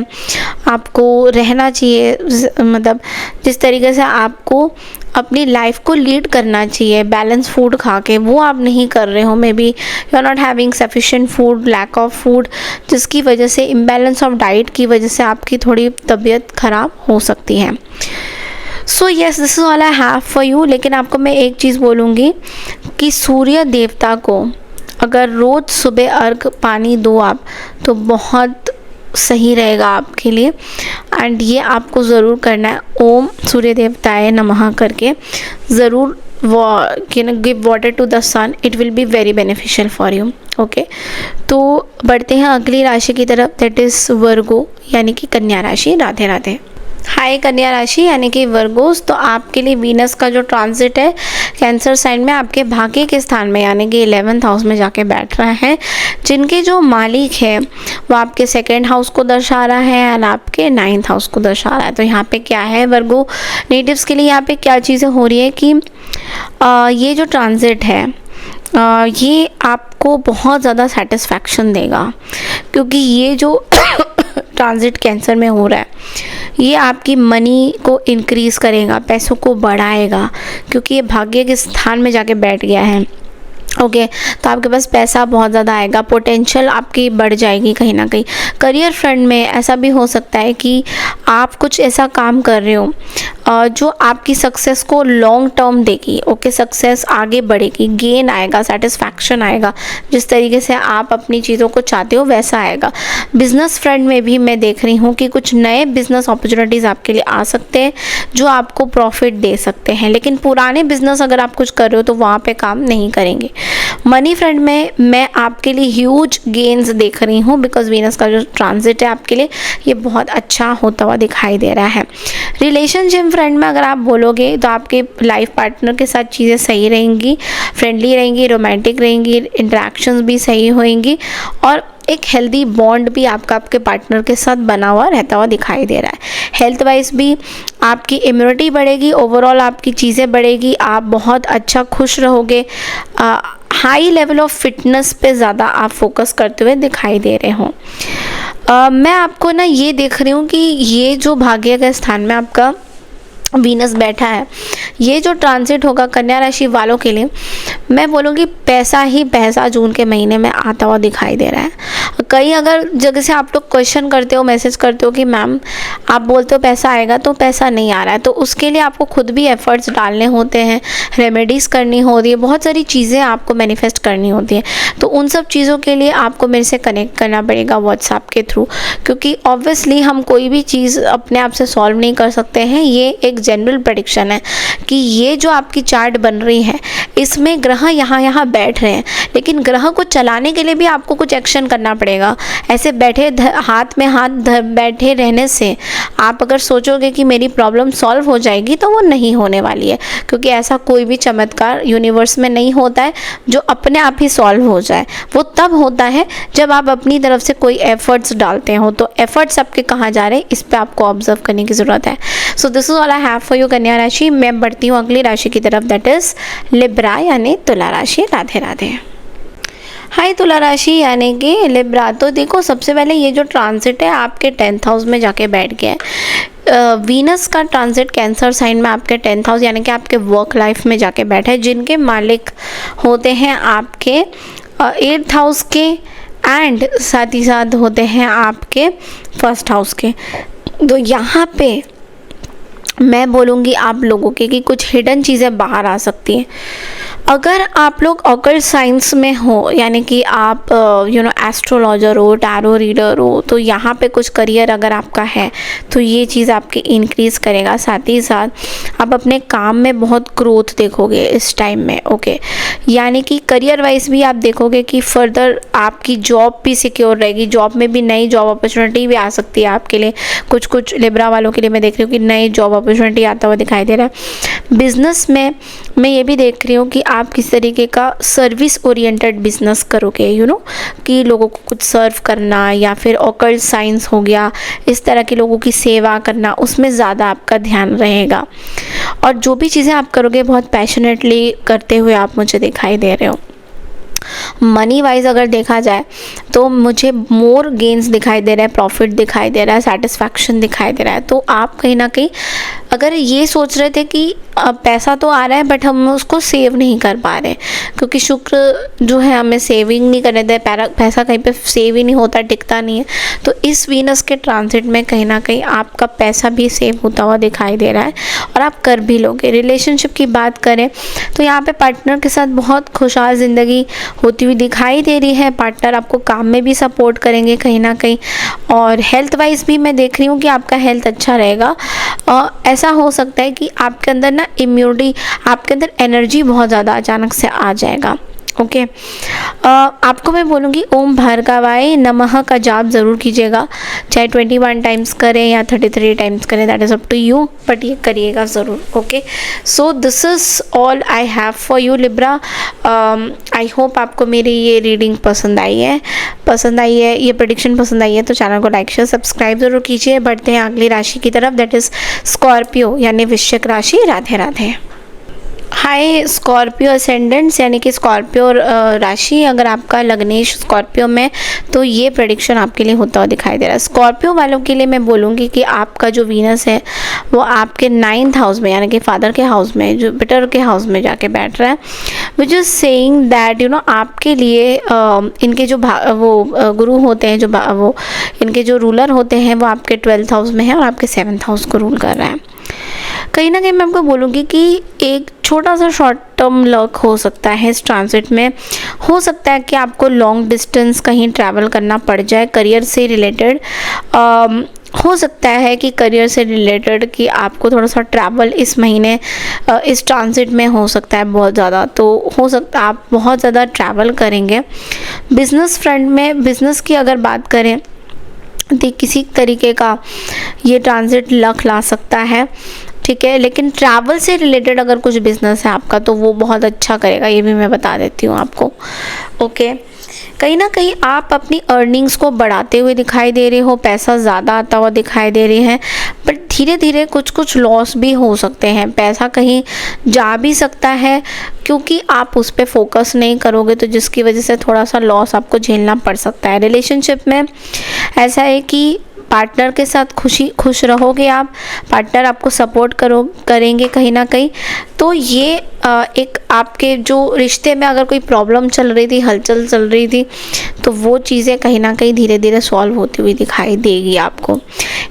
आपको रहना चाहिए, मतलब जिस तरीके से आपको अपनी लाइफ को लीड करना चाहिए बैलेंस फूड खा के, वो आप नहीं कर रहे हो। Maybe you are not having sufficient food, lack of food, जिसकी वजह से इम्बैलेंस ऑफ डाइट की वजह से आपकी थोड़ी तबीयत ख़राब हो सकती है। So yes, this is all I have for you. लेकिन आपको मैं एक चीज़ बोलूँगी कि सूर्य देवता को अगर रोज़ सुबह अर्घ पानी दो आप, तो बहुत सही रहेगा आपके लिए। एंड ये आपको ज़रूर करना है, ओम सूर्य देवताय नमः करके ज़रूर give water to the sun, it will be very beneficial for you. Okay, तो बढ़ते हैं अगली राशि की तरफ, दैट इज़ वर्गो यानी कि कन्या राशि। राधे राधे। हाय कन्या राशि यानी कि वर्गोस, तो आपके लिए वीनस का जो ट्रांजिट है कैंसर साइन में आपके भाग्य के स्थान में यानी कि 11th हाउस में जाके बैठ रहा है, जिनके जो मालिक है वो आपके 2nd हाउस को दर्शा रहा है एंड आपके 9th हाउस को दर्शा रहा है। तो यहाँ पे क्या है वर्गो नेटिव्स के लिए, यहाँ पे क्या चीज़ें हो रही है कि ये जो ट्रांजिट है ये आपको बहुत ज़्यादा सेटिस्फैक्शन देगा, क्योंकि ये जो ट्रांजिट कैंसर में हो रहा है ये आपकी मनी को इंक्रीज़ करेगा, पैसों को बढ़ाएगा, क्योंकि ये भाग्य के स्थान में जाके बैठ गया है। ओके, तो आपके पास पैसा बहुत ज़्यादा आएगा, पोटेंशियल आपकी बढ़ जाएगी कहीं ना कहीं। करियर फ्रंट में ऐसा भी हो सकता है कि आप कुछ ऐसा काम कर रहे हो जो आपकी सक्सेस को लॉन्ग टर्म देगी। ओके, सक्सेस आगे बढ़ेगी, गेन आएगा, सेटिस्फैक्शन आएगा, जिस तरीके से आप अपनी चीज़ों को चाहते हो वैसा आएगा। बिजनेस फ्रंट में भी मैं देख रही हूँ कि कुछ नए बिजनेस अपॉर्चुनिटीज़ आपके लिए आ सकते हैं जो आपको प्रॉफिट दे सकते हैं, लेकिन पुराने बिजनेस अगर आप कुछ कर रहे हो तो वहाँ पे काम नहीं करेंगे। मनी फ्रंट में मैं आपके लिए ह्यूज गेन्स देख रही हूँ, बिकॉज वीनस का जो ट्रांजिट है आपके लिए ये बहुत अच्छा होता हुआ दिखाई दे रहा है। रिलेशनशिप फ्रंट में अगर आप बोलोगे तो आपके लाइफ पार्टनर के साथ चीज़ें सही रहेंगी, फ्रेंडली रहेंगी, रोमांटिक रहेंगी, इंटरेक्शंस भी सही होंगी और एक हेल्दी बॉन्ड भी आपका आपके पार्टनर के साथ बना हुआ रहता हुआ दिखाई दे रहा है। हेल्थ वाइज भी आपकी इम्यूनिटी बढ़ेगी, ओवरऑल आपकी चीज़ें बढ़ेगी, आप बहुत अच्छा खुश रहोगे, हाई लेवल ऑफ फिटनेस पे ज़्यादा आप फोकस करते हुए दिखाई दे रहे हो। मैं आपको ना ये देख रही हूँ कि ये जो भाग्य के स्थान में आपका वीनस बैठा है, ये जो ट्रांजिट होगा कन्या राशि वालों के लिए, मैं बोलूँगी पैसा ही पैसा जून के महीने में आता हुआ दिखाई दे रहा है। कई अगर जगह से आप लोग क्वेश्चन करते हो, मैसेज करते हो कि मैम आप बोलते हो पैसा आएगा तो पैसा नहीं आ रहा है, तो उसके लिए आपको खुद भी एफर्ट्स डालने होते हैं, रेमेडीज़ करनी होती है, बहुत सारी चीज़ें आपको मैनिफेस्ट करनी होती है। तो उन सब चीज़ों के लिए आपको मेरे से कनेक्ट करना पड़ेगा व्हाट्सएप के थ्रू, क्योंकि ऑब्वियसली हम कोई भी चीज़ अपने आप से सॉल्व नहीं कर सकते हैं। ये एक जनरल प्रेडिक्शन है कि ये जो आपकी चार्ट बन रही है इसमें ग्रह यहाँ बैठ रहे हैं, लेकिन ग्रह को चलाने के लिए भी आपको कुछ एक्शन करना पड़ेगा। ऐसे बैठे हाथ में हाथ बैठे रहने से आप अगर सोचोगे कि मेरी प्रॉब्लम सॉल्व हो जाएगी तो वो नहीं होने वाली है, क्योंकि ऐसा कोई भी चमत्कार यूनिवर्स में नहीं होता है जो अपने आप ही सॉल्व हो जाए। वो तब होता है जब आप अपनी तरफ से कोई एफर्ट्स डालते हो। तो एफर्ट्स आपके कहाँ जा रहे हैं इस पर आपको ऑब्जर्व करने की ज़रूरत है। So this is all I have for you कन्या राशि। मैं बढ़ती हूँ अगली राशि की तरफ, दैट इज लिब्रा यानी तुला राशि। राधे राधे। हाय तुला राशि यानी कि लिब्रा। तो देखो सबसे पहले ये जो ट्रांजिट है आपके 10th हाउस में जाके बैठ गया है। वीनस का ट्रांजिट कैंसर साइन में आपके 10th हाउस यानी कि आपके वर्क लाइफ में जाके बैठा है, जिनके मालिक होते हैं आपके 8th हाउस के एंड साथ ही साथ होते हैं आपके 1st हाउस के। तो यहाँ पे मैं बोलूँगी आप लोगों के कि कुछ हिडन चीज़ें बाहर आ सकती हैं। अगर आप लोग ऑकल्ट साइंस में हो यानी कि आप एस्ट्रोलॉजर हो, टैरो रीडर हो, तो यहाँ पे कुछ करियर अगर आपका है तो ये चीज़ आपकी इंक्रीज़ करेगा। साथ ही साथ आप अपने काम में बहुत ग्रोथ देखोगे इस टाइम में। ओके, यानी कि करियर वाइज भी आप देखोगे कि फर्दर आपकी जॉब भी सिक्योर रहेगी, जॉब में भी नई जॉब अपॉर्चुनिटी भी आ सकती है आपके लिए। कुछ लिब्रा वालों के लिए मैं देख रही हूँ कि नई जॉब अपॉर्चुनिटी आता हुआ दिखाई दे रहा है। बिजनेस में मैं ये भी देख रही हूँ कि आप किस तरीके का सर्विस ओरिएंटेड बिजनेस करोगे, कि लोगों को कुछ सर्व करना या फिर ऑकल्ट साइंस हो गया, इस तरह के लोगों की सेवा करना, उसमें ज़्यादा आपका ध्यान रहेगा। और जो भी चीज़ें आप करोगे बहुत पैशनेटली करते हुए आप मुझे दिखाई दे रहे हो। मनी वाइज अगर देखा जाए तो मुझे मोर गेन्स दिखाई दे रहा है, प्रॉफिट दिखाई दे रहा है, सेटिस्फैक्शन दिखाई दे रहा है। तो आप कहीं ना कहीं अगर ये सोच रहे थे कि पैसा तो आ रहा है बट हम उसको सेव नहीं कर पा रहे, क्योंकि शुक्र जो है हमें सेविंग नहीं करने दे, पैसा कहीं पे सेव ही नहीं होता, टिकता नहीं है। तो इस वीनस के ट्रांजिट में कहीं ना कहीं आपका पैसा भी सेव होता हुआ दिखाई दे रहा है और आप कर भी लोगे। रिलेशनशिप की बात करें तो यहाँ पे पार्टनर के साथ बहुत खुशहाल ज़िंदगी होती हुई दिखाई दे रही है। पार्टनर आपको काम में भी सपोर्ट करेंगे कहीं ना कहीं, और हेल्थ वाइज भी मैं देख रही हूँ कि आपका हेल्थ अच्छा रहेगा। ऐसा हो सकता है कि आपके अंदर ना इम्यूनिटी, आपके अंदर एनर्जी बहुत ज़्यादा अचानक से आ जाएगा। ओके, आपको मैं बोलूँगी ओम भार्गवाय नमः का जाप ज़रूर कीजिएगा, चाहे 21 टाइम्स करें या 33 टाइम्स करें, that is up to you, but ये करिएगा ज़रूर। Okay, so this is all I have for you Libra. I hope आपको मेरी ये रीडिंग पसंद आई है, ये प्रेडिक्शन पसंद आई है तो चैनल को लाइक शेयर सब्सक्राइब ज़रूर कीजिए। बढ़ते हैं अगली राशि की तरफ, दैट इज़ स्कॉर्पियो यानी वृश्चिक राशि। राधे राधे। हाय स्कॉर्पियो असेंडेंट्स यानी कि स्कॉर्पियो राशि, अगर आपका लग्नेश स्कॉर्पियो में, तो ये प्रेडिक्शन आपके लिए होता हुआ दिखाई दे रहा है। स्कॉर्पियो वालों के लिए मैं बोलूँगी कि आपका जो वीनस है वो आपके 9th हाउस में यानी कि फादर के हाउस में, जुपिटर के हाउस में जाके बैठ रहा है, विच इज़ सेइंग दैट आपके लिए इनके जो गुरु होते हैं, वो इनके जो रूलर होते हैं वो आपके 12th हाउस में है और आपके 7th हाउस को रूल कर रहा है। कहीं ना कहीं मैं आपको बोलूँगी कि एक छोटा सा शॉर्ट टर्म लक हो सकता है इस ट्रांजिट में। हो सकता है कि आपको लॉन्ग डिस्टेंस कहीं ट्रैवल करना पड़ जाए करियर से रिलेटेड। हो सकता है कि करियर से रिलेटेड कि आपको थोड़ा सा ट्रैवल इस महीने इस ट्रांजिट में हो सकता है बहुत ज़्यादा, तो हो सकता है आप बहुत ज़्यादा ट्रैवल करेंगे। बिज़नेस फ्रंट में, बिज़नेस की अगर बात करें तो किसी तरीके का ये ट्रांजिट लक ला सकता है, ठीक है, लेकिन ट्रैवल से रिलेटेड अगर कुछ बिजनेस है आपका तो वो बहुत अच्छा करेगा, ये भी मैं बता देती हूँ आपको। ओके, कहीं ना कहीं आप अपनी अर्निंग्स को बढ़ाते हुए दिखाई दे रहे हो, पैसा ज़्यादा आता हुआ दिखाई दे रही है, बट धीरे धीरे कुछ लॉस भी हो सकते हैं, पैसा कहीं जा भी सकता है क्योंकि आप उस पर फोकस नहीं करोगे, तो जिसकी वजह से थोड़ा सा लॉस आपको झेलना पड़ सकता है। रिलेशनशिप में ऐसा है कि पार्टनर के साथ खुश रहोगे आप, पार्टनर आपको सपोर्ट करेंगे कहीं ना कहीं, तो ये एक आपके जो रिश्ते में अगर कोई प्रॉब्लम चल रही थी, हलचल चल रही थी, तो वो चीज़ें कहीं ना कहीं धीरे धीरे सॉल्व होती हुई दिखाई देगी आपको।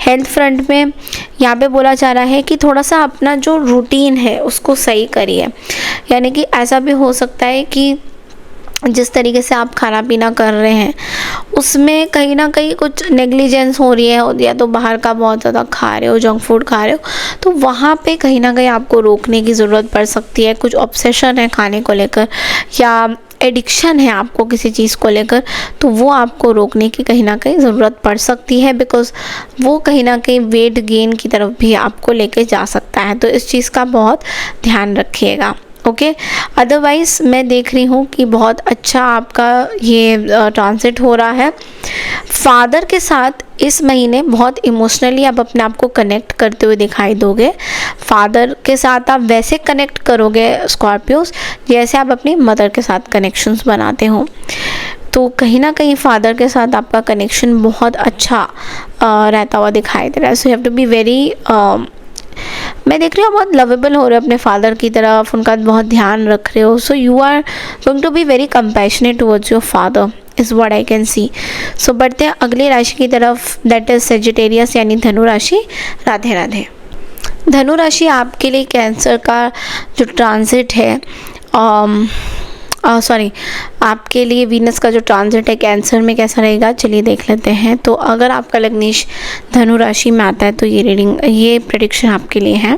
हेल्थ फ्रंट में यहाँ पे बोला जा रहा है कि थोड़ा सा अपना जो रूटीन है उसको सही करिए, यानी कि ऐसा भी हो सकता है कि जिस तरीके से आप खाना पीना कर रहे हैं उसमें कहीं ना कहीं कुछ नेग्लिजेंस हो रही है, या तो बाहर का बहुत ज़्यादा खा रहे हो, जंक फूड खा रहे हो, तो वहाँ पे कहीं ना कहीं आपको रोकने की ज़रूरत पड़ सकती है। कुछ ऑब्सेशन है खाने को लेकर या एडिक्शन है आपको किसी चीज़ को लेकर, तो वो आपको रोकने की कहीं ना कहीं ज़रूरत पड़ सकती है, बिकॉज़ वो कहीं ना कहीं वेट गेन की तरफ भी आपको लेके जा सकता है, तो इस चीज़ का बहुत ध्यान रखिएगा। ओके, अदरवाइज़ मैं देख रही हूँ कि बहुत अच्छा आपका ये ट्रांजिट हो रहा है। फादर के साथ इस महीने बहुत इमोशनली आप अपने आप को कनेक्ट करते हुए दिखाई दोगे। फादर के साथ आप वैसे कनेक्ट करोगे स्कॉर्पियोस जैसे आप अपनी मदर के साथ कनेक्शंस बनाते हो, तो कहीं ना कहीं फादर के साथ आपका कनेक्शन बहुत अच्छा रहता हुआ दिखाई दे रहा है। So you have to be very, मैं देख रही हूँ बहुत लवेबल हो रहे हो अपने फादर की तरफ, उनका बहुत ध्यान रख रहे हो, so you are going to be very compassionate towards your father is what I can see. So बढ़ते हैं अगली राशि की तरफ, दैट इज़ सेजिटेरियस यानी धनु राशि। राधे राधे। धनु राशि आपके लिए कैंसर का जो ट्रांजिट है, आपके लिए वीनस का जो ट्रांजिट है कैंसर में कैसा रहेगा, चलिए देख लेते हैं। तो अगर आपका लग्नेश धनु राशि में आता है तो ये प्रेडिक्शन आपके लिए है।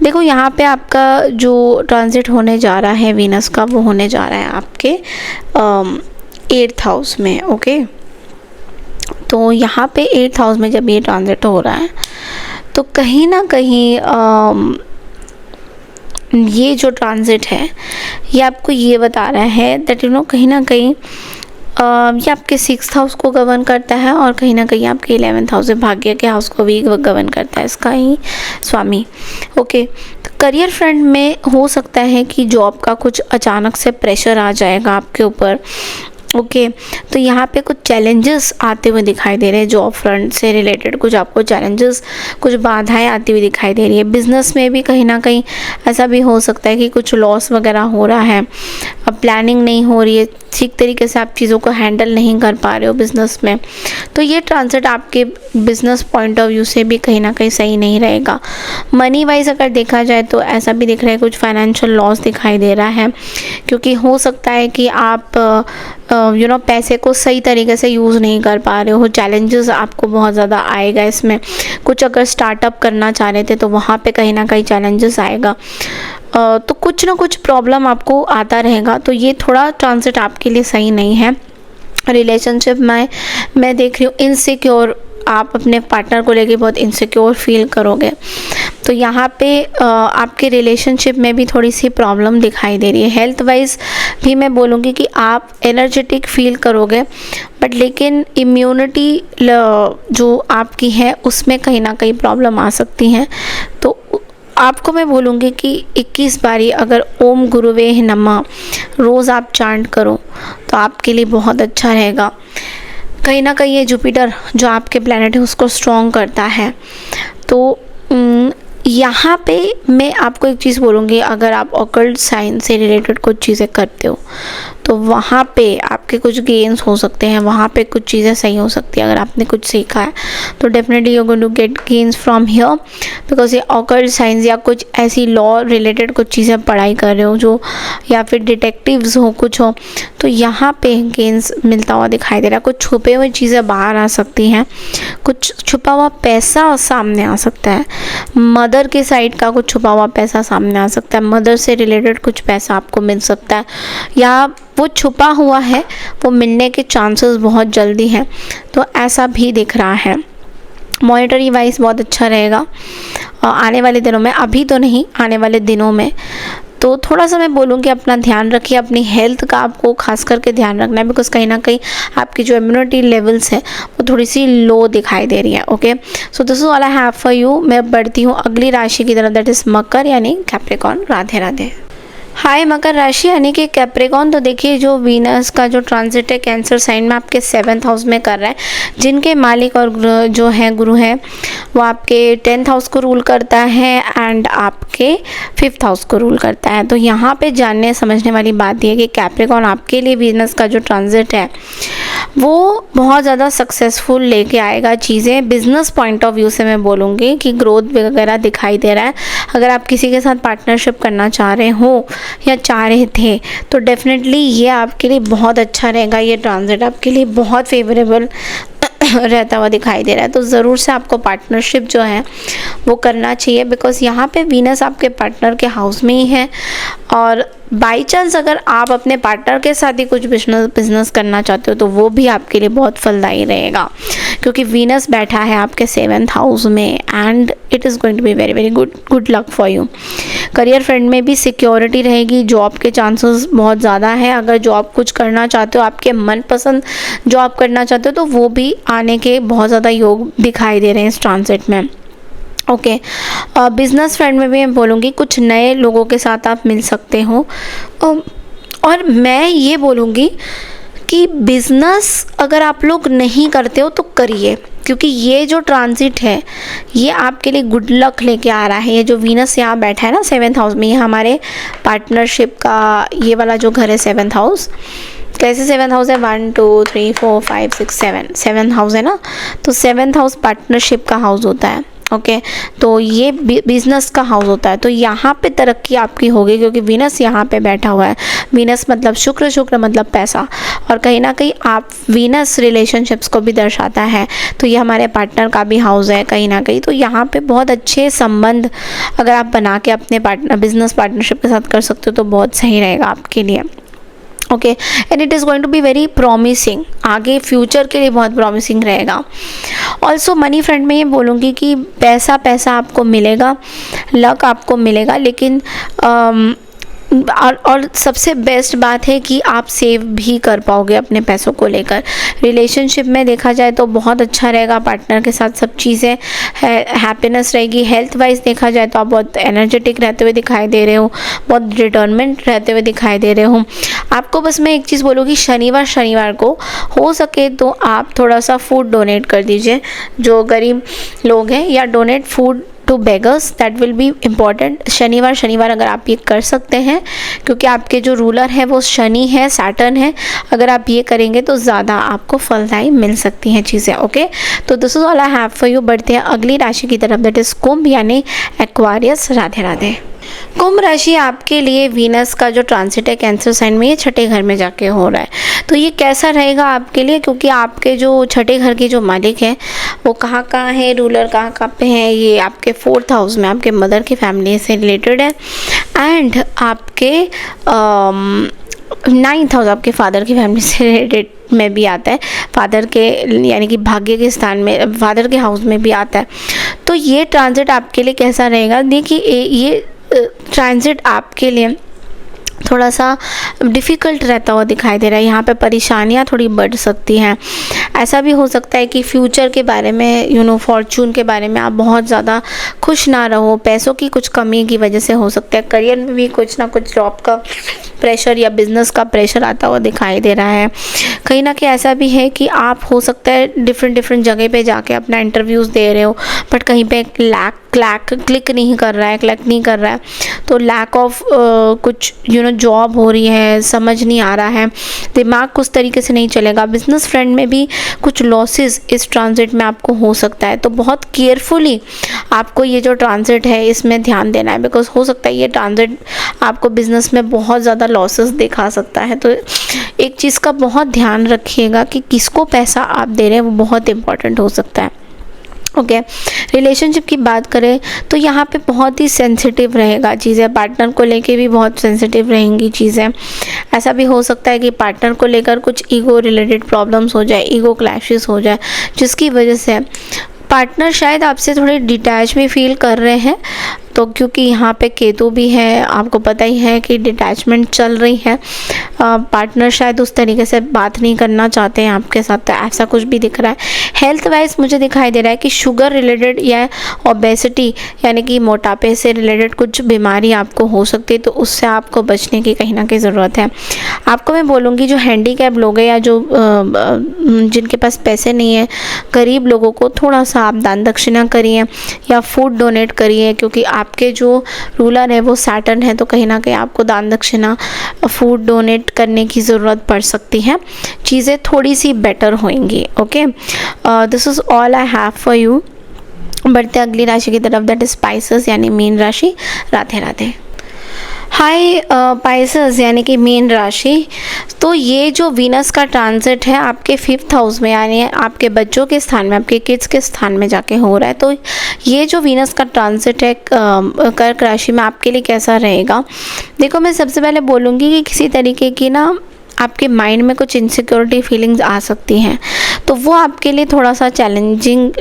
देखो यहाँ पे आपका जो ट्रांजिट होने जा रहा है वीनस का, वो होने जा रहा है आपके 8th हाउस में। ओके, तो यहाँ पे 8th हाउस में जब ये ट्रांजिट हो रहा है तो कहीं ना कहीं ये जो ट्रांजिट है ये आपको ये बता रहा है दैट कहीं ना कहीं ये आपके 6th हाउस को गवर्न करता है और कहीं ना कहीं आपके 11th हाउस, भाग्य के हाउस को भी गवर्न करता है, इसका ही स्वामी। ओके, तो करियर फ्रंट में हो सकता है कि जॉब का कुछ अचानक से प्रेशर आ जाएगा आपके ऊपर, ओके तो यहाँ पे कुछ चैलेंजेस आते हुए दिखाई दे रहे हैं, जॉब फ्रंट से रिलेटेड कुछ आपको चैलेंजेस, कुछ बाधाएं आती हुई दिखाई दे रही है। बिजनेस में भी कहीं ना कहीं ऐसा भी हो सकता है कि कुछ लॉस वगैरह हो रहा है, अब प्लानिंग नहीं हो रही है, ठीक तरीके से आप चीज़ों को हैंडल नहीं कर पा रहे हो बिज़नेस में। तो ये ट्रांजिट आपके बिज़नेस पॉइंट ऑफ व्यू से भी कहीं ना कहीं सही नहीं रहेगा। मनी वाइज अगर देखा जाए तो ऐसा भी दिख रहा है, कुछ फाइनेंशियल लॉस दिखाई दे रहा है, क्योंकि हो सकता है कि आप पैसे को सही तरीके से यूज़ नहीं कर पा रहे हो। चैलेंजेस आपको बहुत ज़्यादा आएगा इसमें। कुछ अगर स्टार्टअप करना चाह रहे थे तो वहाँ पे कहीं ना कहीं चैलेंजेस आएगा, तो कुछ ना कुछ प्रॉब्लम आपको आता रहेगा। तो ये थोड़ा ट्रांजिट आपके लिए सही नहीं है। रिलेशनशिप में मैं देख रही हूँ इनसिक्योर, आप अपने पार्टनर को लेके बहुत इनसिक्योर फील करोगे। तो यहाँ पे आपके रिलेशनशिप में भी थोड़ी सी प्रॉब्लम दिखाई दे रही है। हेल्थ वाइज भी मैं बोलूँगी कि आप एनर्जेटिक फील करोगे, बट लेकिन इम्यूनिटी जो आपकी है उसमें कहीं ना कहीं प्रॉब्लम आ सकती है। तो आपको मैं बोलूँगी कि 21 बारी अगर ओम गुरुवे नमः रोज़ आप चांट करो तो आपके लिए बहुत अच्छा रहेगा। कहीं ना कहीं ये जुपिटर जो आपके प्लैनेट है उसको स्ट्रॉन्ग करता है। तो यहाँ पे मैं आपको एक चीज़ बोलूँगी, अगर आप ऑकल्ट साइंस से रिलेटेड कुछ चीज़ें करते हो तो वहाँ पे आपके कुछ गेन्स हो सकते हैं, वहाँ पे कुछ चीज़ें सही हो सकती है। अगर आपने कुछ सीखा है तो definitely you going to get gains from here, because ये ऑकल्ट साइंस या कुछ ऐसी लॉ रिलेटेड कुछ चीज़ें पढ़ाई कर रहे हो जो, या फिर डिटेक्टिव्स हो कुछ हो, तो यहाँ पे गेन्स मिलता हुआ दिखाई दे रहा है। कुछ छुपे हुए चीज़ें बाहर आ सकती हैं, कुछ छुपा हुआ पैसा सामने आ सकता है। मदर के साइड का कुछ छुपा हुआ पैसा सामने आ सकता है, मदर से रिलेटेड कुछ पैसा आपको मिल सकता है, या वो छुपा हुआ है वो मिलने के चांसेस बहुत जल्दी हैं। तो ऐसा भी दिख रहा है। मॉनेटरी वाइज बहुत अच्छा रहेगा आने वाले दिनों में, अभी तो नहीं, आने वाले दिनों में। तो थोड़ा सा मैं बोलूँगी अपना ध्यान रखिए, अपनी हेल्थ का आपको खास करके ध्यान रखना है, बिकॉज कहीं ना कहीं आपकी जो इम्यूनिटी लेवल्स है वो थोड़ी सी लो दिखाई दे रही है। Okay, so this is all I have for you. मैं बढ़ती हूँ अगली राशि की तरफ, दैट इज मकर यानी कैप्रिकॉर्न। राधे राधे। हाय मकर राशि यानी कि कैप्रिकॉर्न। तो देखिए जो वीनस का जो ट्रांजिट है कैंसर साइन में आपके 7th हाउस में कर रहा है, जिनके मालिक और जो है गुरु है वो आपके 10th हाउस को रूल करता है एंड आपके 5th हाउस को रूल करता है। तो यहाँ पे जानने समझने वाली बात यह है कि कैप्रिकॉर्न आपके लिए वीनस का जो ट्रांजिट है वो बहुत ज़्यादा सक्सेसफुल लेके आएगा चीज़ें। बिजनेस पॉइंट ऑफ व्यू से मैं बोलूँगी कि ग्रोथ वगैरह दिखाई दे रहा है। अगर आप किसी के साथ पार्टनरशिप करना चाह रहे हो या चाह रहे थे तो डेफिनेटली ये आपके लिए बहुत अच्छा रहेगा। ये ट्रांजिट आपके लिए बहुत फेवरेबल रहता हुआ दिखाई दे रहा है। तो ज़रूर से आपको पार्टनरशिप जो है वो करना चाहिए, बिकॉज़ यहाँ पे वीनस आपके पार्टनर के हाउस में ही है। और बाई चांस अगर आप अपने पार्टनर के साथ ही कुछ बिजनेस करना चाहते हो तो वो भी आपके लिए बहुत फलदायी रहेगा, क्योंकि वीनस बैठा है आपके 7th हाउस में and it is going to be very very good luck for you. Career front में भी सिक्योरिटी रहेगी, जॉब के चांसेस बहुत ज़्यादा है। अगर जॉब कुछ करना चाहते हो, आपके मनपसंद जॉब करना चाहते हो, तो वो भी आने के बहुत ज़्यादा योग दिखाई दे रहे हैं इस ट्रांजिट में। ओके, बिजनेस फ्रेंड में भी मैं बोलूँगी कुछ नए लोगों के साथ आप मिल सकते हो। और मैं ये बोलूँगी कि बिज़नेस अगर आप लोग नहीं करते हो तो करिए, क्योंकि ये जो ट्रांजिट है ये आपके लिए गुड लक लेके आ रहा है। ये जो वीनस यहाँ बैठा है ना 7th हाउस में, ये हमारे पार्टनरशिप का ये वाला जो घर है 7th हाउस, कैसे 7th हाउस है 1 2 3 4 5 6 7 हाउस है ना, तो 7th हाउस पार्टनरशिप का हाउस होता है। ओके, तो ये बिजनेस का हाउस होता है। तो यहाँ पे तरक्की आपकी होगी, क्योंकि वीनस यहाँ पे बैठा हुआ है। वीनस मतलब शुक्र, शुक्र मतलब पैसा, और कहीं ना कहीं आप वीनस रिलेशनशिप्स को भी दर्शाता है। तो ये हमारे पार्टनर का भी हाउस है कहीं ना कहीं। तो यहाँ पे बहुत अच्छे संबंध अगर आप बना के अपने बिजनेस पार्टनरशिप के साथ कर सकते हो तो बहुत सही रहेगा आपके लिए। Okay, and it is going to be very promising, आगे फ्यूचर के लिए बहुत प्रॉमिसिंग रहेगा। ऑल्सो मनी फ्रंट में ये बोलूँगी कि पैसा आपको मिलेगा, लक आपको मिलेगा, लेकिन और सबसे बेस्ट बात है कि आप सेव भी कर पाओगे अपने पैसों को लेकर। रिलेशनशिप में देखा जाए तो बहुत अच्छा रहेगा, पार्टनर के साथ सब चीज़ें हैप्पीनेस रहेगी। हेल्थ वाइज देखा जाए तो आप बहुत एनर्जेटिक रहते हुए दिखाई दे रहे हो, बहुत डिटर्मेंट रहते हुए दिखाई दे रहे हो। आपको बस मैं एक चीज़ बोलूँगी, शनिवार को हो सके तो आप थोड़ा सा फूड डोनेट कर दीजिए जो गरीब लोग हैं, या donate food to beggars, that will be important. शनिवार अगर आप ये कर सकते हैं, क्योंकि आपके जो रूलर है वो शनि है, सैटर्न है, अगर आप ये करेंगे तो ज़्यादा आपको फलदायी मिल सकती हैं चीज़ें। ओके, तो this is all I have for you. बढ़ते हैं अगली राशि की तरफ, दैट इज़ कुंभ यानी एक्वारियस। राधे राधे। कुंभ राशि आपके लिए वीनस का जो ट्रांसिट है कैंसर साइन में, ये छठे घर में जाके हो रहा है। तो ये कैसा रहेगा आपके लिए, क्योंकि आपके जो छठे घर के जो मालिक हैं वो कहाँ कहाँ है, रूलर कहाँ कहाँ पे हैं, ये आपके 4th हाउस में आपके मदर की फैमिली से रिलेटेड है, एंड आपके 9th हाउस आपके फादर की फैमिली से रिलेटेड में भी आता है, फादर के यानी कि भाग्य के स्थान में, फादर के हाउस में भी आता है। तो ये ट्रांजिट आपके लिए कैसा रहेगा, देखिए ये ट्रांजिट आपके लिए थोड़ा सा डिफ़िकल्ट रहता हुआ दिखाई दे रहा है। यहाँ पे परेशानियाँ थोड़ी बढ़ सकती हैं। ऐसा भी हो सकता है कि फ्यूचर के बारे में, फॉर्चून के बारे में आप बहुत ज़्यादा खुश ना रहो, पैसों की कुछ कमी की वजह से हो सकता है। करियर में भी कुछ ना कुछ जॉब का प्रेशर या बिज़नेस का प्रेशर आता हुआ दिखाई दे रहा है। कहीं ना कहीं ऐसा भी है कि आप हो सकता है डिफरेंट जगह पे जाके अपना इंटरव्यूज़ दे रहे हो, बट कहीं पे क्लिक नहीं कर रहा है, तो लैक ऑफ कुछ जॉब हो रही है, समझ नहीं आ रहा है, दिमाग कुछ तरीके से नहीं चलेगा। बिजनेस फ्रेंड में भी कुछ लॉसेस इस ट्रांजिट में आपको हो सकता है, तो बहुत केयरफुली आपको ये जो ट्रांजिट है इसमें ध्यान देना है, बिकॉज हो सकता है ये ट्रांजिट आपको बिजनेस में बहुत ज़्यादा लॉसेस दिखा सकता है। तो एक चीज़ का बहुत ध्यान रखिएगा कि किसको पैसा आप दे रहे हैं, वो बहुत इंपॉर्टेंट हो सकता है। ओके, रिलेशनशिप की बात करें तो यहाँ पे बहुत ही सेंसिटिव रहेगा चीज़ें, पार्टनर को लेके भी बहुत सेंसिटिव रहेंगी चीज़ें। ऐसा भी हो सकता है कि पार्टनर को लेकर कुछ ईगो रिलेटेड प्रॉब्लम्स हो जाए, ईगो क्लैशेस हो जाए, जिसकी वजह से पार्टनर शायद आपसे थोड़े डिटैच भी फील कर रहे हैं। तो क्योंकि यहाँ पे केतु भी है, आपको पता ही है कि डिटैचमेंट चल रही है, पार्टनर शायद उस तरीके से बात नहीं करना चाहते हैं आपके साथ, तो ऐसा कुछ भी दिख रहा है। हेल्थ वाइज मुझे दिखाई दे रहा है कि शुगर रिलेटेड या ओबेसिटी यानी कि मोटापे से रिलेटेड कुछ बीमारी आपको हो सकती है, तो उससे आपको बचने की कहीं ना कहीं ज़रूरत है। आपको मैं बोलूँगी जो हैंडीकैप लोग हैं या जो जिनके पास पैसे नहीं है, गरीब लोगों को थोड़ा सा आप दान दक्षिणा करिए या फूड डोनेट करिए, क्योंकि आपके जो रूलर है वो सैटर्न है, तो कहीं ना कहीं आपको दान दक्षिणा फूड डोनेट करने की ज़रूरत पड़ सकती है, चीज़ें थोड़ी सी बेटर होंगी। Okay, this is all I have for you. बढ़ते अगली राशि की तरफ, दैट इज स्पाइसेस यानी मीन राशि। राधे राधे। हाय पाइसेस यानी कि मीन राशि, तो ये जो वीनस का ट्रांजिट है आपके 5th हाउस में यानी आपके बच्चों के स्थान में, आपके किड्स के स्थान में जाके हो रहा है। तो ये जो वीनस का ट्रांजिट है कर्क राशि में आपके लिए कैसा रहेगा, देखो मैं सबसे पहले बोलूँगी कि किसी तरीके की ना आपके माइंड में कुछ इनसिक्योरिटी फीलिंग्स आ सकती हैं, तो वो आपके लिए थोड़ा सा चैलेंजेस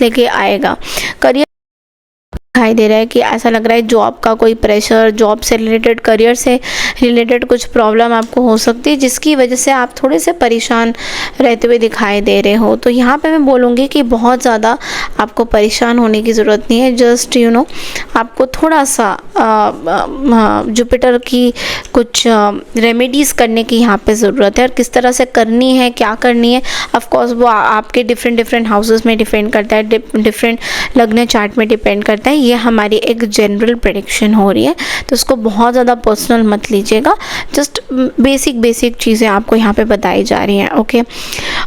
लेके आएगा। करियर दिखाई दे रहा है कि ऐसा लग रहा है जॉब का कोई प्रेशर, जॉब से रिलेटेड, करियर से रिलेटेड कुछ प्रॉब्लम आपको हो सकती है, जिसकी वजह से आप थोड़े से परेशान रहते हुए दिखाई दे रहे हो। तो यहाँ पे मैं बोलूँगी कि बहुत ज़्यादा आपको परेशान होने की ज़रूरत नहीं है, जस्ट आपको थोड़ा सा जुपिटर की कुछ रेमेडीज़ करने की यहाँ पे ज़रूरत है, और किस तरह से करनी है, क्या करनी है, ऑफकोर्स वो आपके डिफरेंट हाउसेस में डिपेंड करता है, डिफरेंट लग्न चार्ट में डिपेंड करता है। ये हमारी एक जनरल प्रेडिक्शन हो रही है, तो उसको बहुत ज़्यादा पर्सनल मत लीजिएगा, जस्ट बेसिक चीज़ें आपको यहाँ पे बताई जा रही हैं। ओके,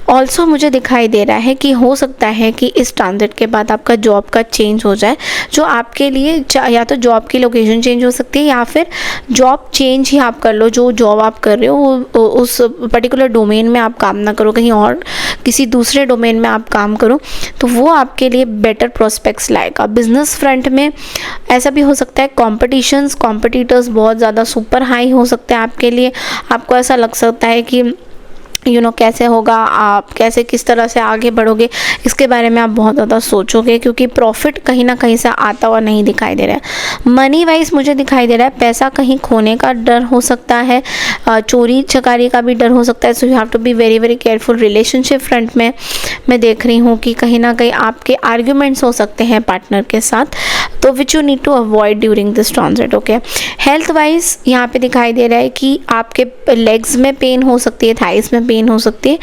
ऑल्सो मुझे दिखाई दे रहा है कि हो सकता है कि इस ट्रांजिट के बाद आपका जॉब का चेंज हो जाए, जो आपके लिए या तो जॉब की लोकेशन चेंज हो सकती है या फिर जॉब चेंज ही आप कर लो, जो जॉब आप कर रहे हो वो उस पर्टिकुलर डोमेन में आप काम ना करो, कहीं और किसी दूसरे डोमेन में आप काम करो, तो वो आपके लिए बेटर प्रोस्पेक्ट्स लाएगा। बिजनेस फ्रंट में ऐसा भी हो सकता है कॉम्पिटिटर्स बहुत ज़्यादा सुपर हाई हो सकते हैं आपके लिए, आपको ऐसा लग सकता है कि कैसे होगा, आप कैसे किस तरह से आगे बढ़ोगे, इसके बारे में आप बहुत ज़्यादा सोचोगे, क्योंकि प्रॉफिट कहीं ना कहीं से आता हुआ नहीं दिखाई दे रहा है। मनी वाइज मुझे दिखाई दे रहा है पैसा कहीं खोने का डर हो सकता है, चोरी चकारी का भी डर हो सकता है, so you have to be very careful. Relationship front में मैं देख रही हूँ कि कहीं ना कहीं आपके आर्ग्यूमेंट्स हो सकते हैं पार्टनर के साथ, तो which you need to avoid during this transit. Okay, health wise यहाँ पे दिखाई दे रहा है कि आपके लेग्स में पेन हो सकती है, थाइस में पेन हो सकती है,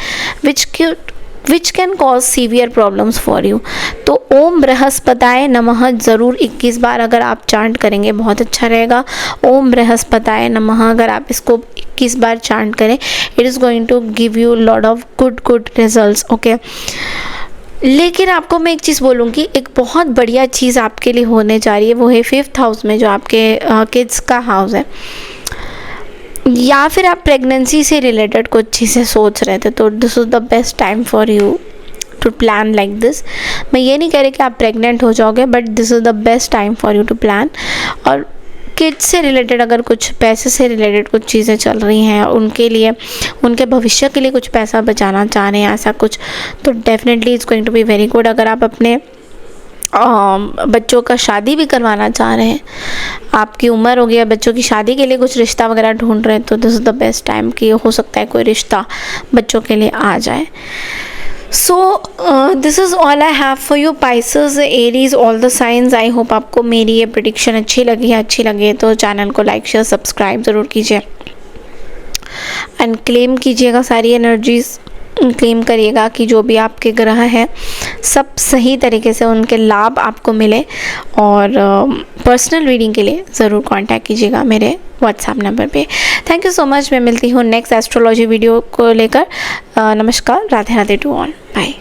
which can cause severe problems for you. तो ओम बृहस्पताय नमः ज़रूर 21 बार अगर आप चांट करेंगे बहुत अच्छा रहेगा। ओम बृहस्पताय नमः अगर आप इसको 21 बार चांट करें, it is going to give you lot of good results. Okay, लेकिन आपको मैं एक चीज़ बोलूँगी, एक बहुत बढ़िया चीज़ आपके लिए होने जा रही है, वो है 5th हाउस में जो आपके किड्स का हाउस है, या फिर आप प्रेगनेंसी से रिलेटेड कुछ चीज़ें सोच रहे थे, तो this is the best time for you to plan like this. मैं ये नहीं कह रही कि आप प्रेग्नेंट हो जाओगे, but this is the best time for you to plan. और किड्स से रिलेटेड अगर कुछ पैसे से रिलेटेड कुछ चीज़ें चल रही हैं, उनके लिए, उनके भविष्य के लिए कुछ पैसा बचाना चाह रहे हैं ऐसा कुछ, तो definitely it's going to be very good. अगर आप अपने बच्चों का शादी भी करवाना चाह रहे हैं, आपकी उम्र हो गई है, बच्चों की शादी के लिए कुछ रिश्ता वगैरह ढूंढ रहे हैं, तो this is the best time कि हो सकता है कोई रिश्ता बच्चों के लिए आ जाए। सो this is all I have for you Pisces, Aries, all the science. I hope आपको मेरी ये प्रेडिक्शन अच्छी लगी तो चैनल को लाइक शेयर सब्सक्राइब ज़रूर कीजिए एंड क्लेम कीजिएगा, सारी एनर्जीज क्लेम करिएगा कि जो भी आपके ग्रह हैं सब सही तरीके से उनके लाभ आपको मिले। और पर्सनल रीडिंग के लिए ज़रूर कांटेक्ट कीजिएगा मेरे व्हाट्सएप नंबर पे। Thank you so much. मैं मिलती हूँ नेक्स्ट एस्ट्रोलॉजी वीडियो को लेकर। नमस्कार, Radhe Radhe to all, bye.